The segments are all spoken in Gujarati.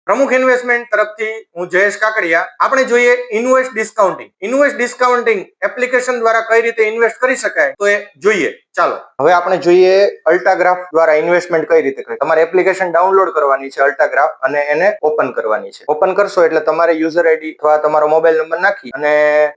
પ્રમુખ ઇન્વેસ્ટમેન્ટ તરફથી હું જયેશ કાકડિયા. આપણે જોઈએ ઇન્વેસ્ટ ડિસ્કાઉન્ટિંગ. ઇન્વેસ્ટ ડિસ્કાઉન્ટિંગ એપ્લિકેશન દ્વારા કઈ રીતે ઇન્વેસ્ટ કરી શકાય તો એ જોઈએ. ચાલો હવે આપણે જોઈએ અલ્ટાગ્રાફ દ્વારા ઇન્વેસ્ટમેન્ટ કઈ રીતે કરી. તમારે એપ્લિકેશન ડાઉનલોડ કરવાની છે અલ્ટાગ્રાફ અને એને ઓપન કરવાની છે. ઓપન કરશો એટલે તમારે યુઝર આઈડી અથવા તમારો મોબાઈલ નંબર નાખી અને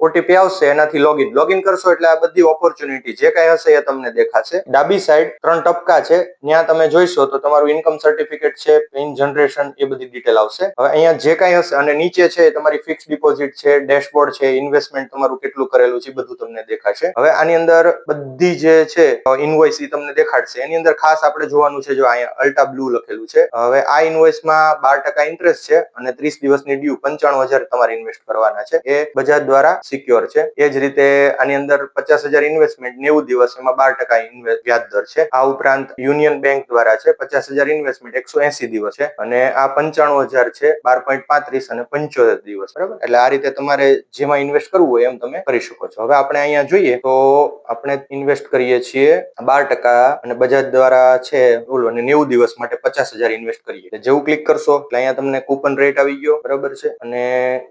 ઓટીપી આવશે, એનાથી લોગિન કરશો એટલે આ બધી ઓપોર્ચ્યુનિટી જે કઈ હશે એ તમને દેખાશે. ડાબી સાઈડ 3 ટપકા છે, ત્યાં તમે જોઈશો તો તમારું ઇન્કમ સર્ટિફિકેટ છે, પિન જનરેશન, એ બધી ડિટેલ આવશે. હવે અહીંયા જે કઈ હશે અને નીચે છે તમારી ફિક્સ ડિપોઝિટ છે, ડેશબોર્ડ છે, ઇન્વેસ્ટમેન્ટ તમારું કેટલું કરેલું છે બધું તમને દેખાશે. હવે આની અંદર બધી જે છે ઇનવોઇસ એ તમને દેખાડશે. એની અંદર ખાસ આપણે જોવાનું છે, જો અહીંયા અલ્ટા બ્લુ લખેલું છે. હવે આ ઇનવોઇસમાં 12% ઇન્ટરેસ્ટ છે અને 30 દિવસની ડ્યુ 95,000 તમારે ઇન્વેસ્ટ કરવાના છે. એ બજાજ દ્વારા સિક્યોર છે. એ જ રીતે આની અંદર 50,000 ઇન્વેસ્ટમેન્ટ 90 દિવસ, એમાં 12% વ્યાજ દર છે. આ ઉપરાંત યુનિયન બેંક દ્વારા છે 50,000 ઇન્વેસ્ટમેન્ટ 180 દિવસ છે અને આ 95,000 છે 12.35 અને 75 દિવસ. બરાબર, એટલે આ રીતે તમારે જેમાં ઇન્વેસ્ટ કરવું હોય એમ તમે કરી શકો છો. હવે આપણે અહીંયા જોઈએ તો આપણે ઇન્વેસ્ટ કરીએ છીએ 12% અને બજાજ દ્વારા છે ઓલો 90 દિવસ માટે 50,000 ઇન્વેસ્ટ કરીએ. જેવું ક્લિક કરશો એટલે અહીંયા તમને કૂપન રેટ આવી ગયો. બરાબર છે, અને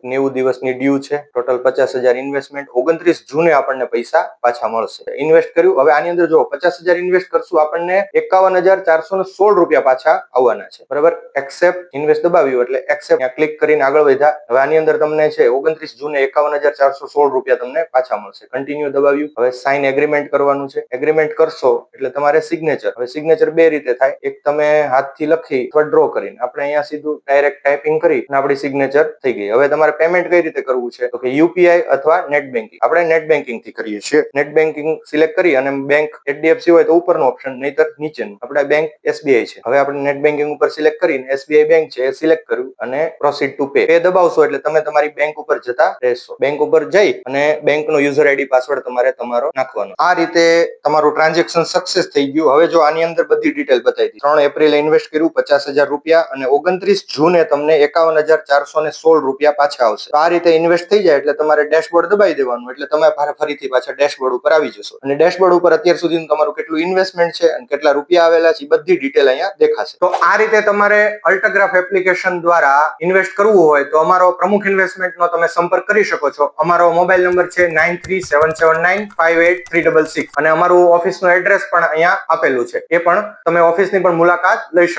90 દિવસની ડ્યુ છે. ટોટલ 50,000 ઇન્વેસ્ટમેન્ટ 29 જૂને આપણને પૈસા પાછા મળશે. ઇન્વેસ્ટ કર્યું. હવે આની અંદર જો 50,000 ઇન્વેસ્ટ કરશું આપણને 51,416 રૂપિયા પાછા આવવાના છે. બરાબર, એક્સેપ્ટ ઇન્વેસ્ટ દબાવ્યું એટલે એક્સેપ્ટ ક્લિક કરીને આગળ વધ્યા. હવે આની અંદર તમને છે 29 જૂને 51,416 રૂપિયા તમને પાછા મળશે. કન્ટિન્યુ દબાવ્યું. હવે સાઇન એગ્રીમેન્ટ કરવાનું છે. એગ્રીમેન્ટ કરશો એટલે તમારે સિગ્નેચર. હવે સિગ્નેચર બે રીતે થાય. એક તમે હાથથી લખી અથવા ડ્રો કરીને. આપણે અહીંયા સીધું ડાયરેક્ટ ટાઈપિંગ કરી અને આપણી સિગ્નેચર થઈ ગઈ. હવે તમારે પેમેન્ટ કઈ રીતે કરવું છે તો કે યુપીઆઈ અથવા નેટ બેન્કિંગ. આપણે નેટ બેન્કિંગ થી કરીએ છીએ. નેટ બેન્કિંગ સિલેક્ટ કરી અને બેંક એચડીએફસી હોય તો ઉપરનો ઓપ્શન, નહીતર નીચેનું. આપણે બેંક એસબીઆઈ છે. હવે આપણે નેટ બેન્કિંગ ઉપર સિલેક્ટ કરીને એસબીઆઈ બેંક છે એ સિલેક્ટ કર્યું અને પ્રોસીડ ટુ પે દબાવશો એટલે તમે તમારી બેંક ઉપર જતા રહેશો. બેંક ઉપર જઈ અને બેંકનો યુઝર આઈડી પાસવર્ડ તમારો નાખવાનો. આ રીતે તમારું ટ્રાન્ઝેક્શન સક્સેસ થઈ ગયું. હવે જો આની અંદર બધી ડિટેલ બતાવી દીધી. 3 એપ્રિલે ઇન્વેસ્ટ કર્યું 50,000 રૂપિયા અને 29 જૂને તમને 51,416 રૂપિયા પાછા આવશે. તો આ રીતે ઇન્વેસ્ટ થઈ જાય એટલે તમારે ડેશબોર્ડ દબાવી દેવાનું, એટલે તમે ફરીથી પાછા ડેશબોર્ડ ઉપર આવી જશો અને ડેશબોર્ડ ઉપર અત્યાર સુધીનું તમારું કેટલું ઇન્વેસ્ટમેન્ટ છે અને કેટલા રૂપિયા આવેલા છે બધી ડિટેલ અહીંયા દેખાશે. તો આ રીતે તમારે અલ્ટાગ્રાફ એપ્લિકેશન દ્વારા ઇન્વેસ્ટ કરવું હોય તો અમારો પ્રમુખ ઇન્વેસ્ટમેન્ટનો તમે સંપર્ક કરી શકો છો. અમારો મોબાઈલ નંબર છે 9377958366 અને અમારું ઓફિસનું એડ્રેસ પણ અહીંયા આપેલું છે. એ પણ તમે ઓફિસની પણ મુલાકાત લઈ શકો.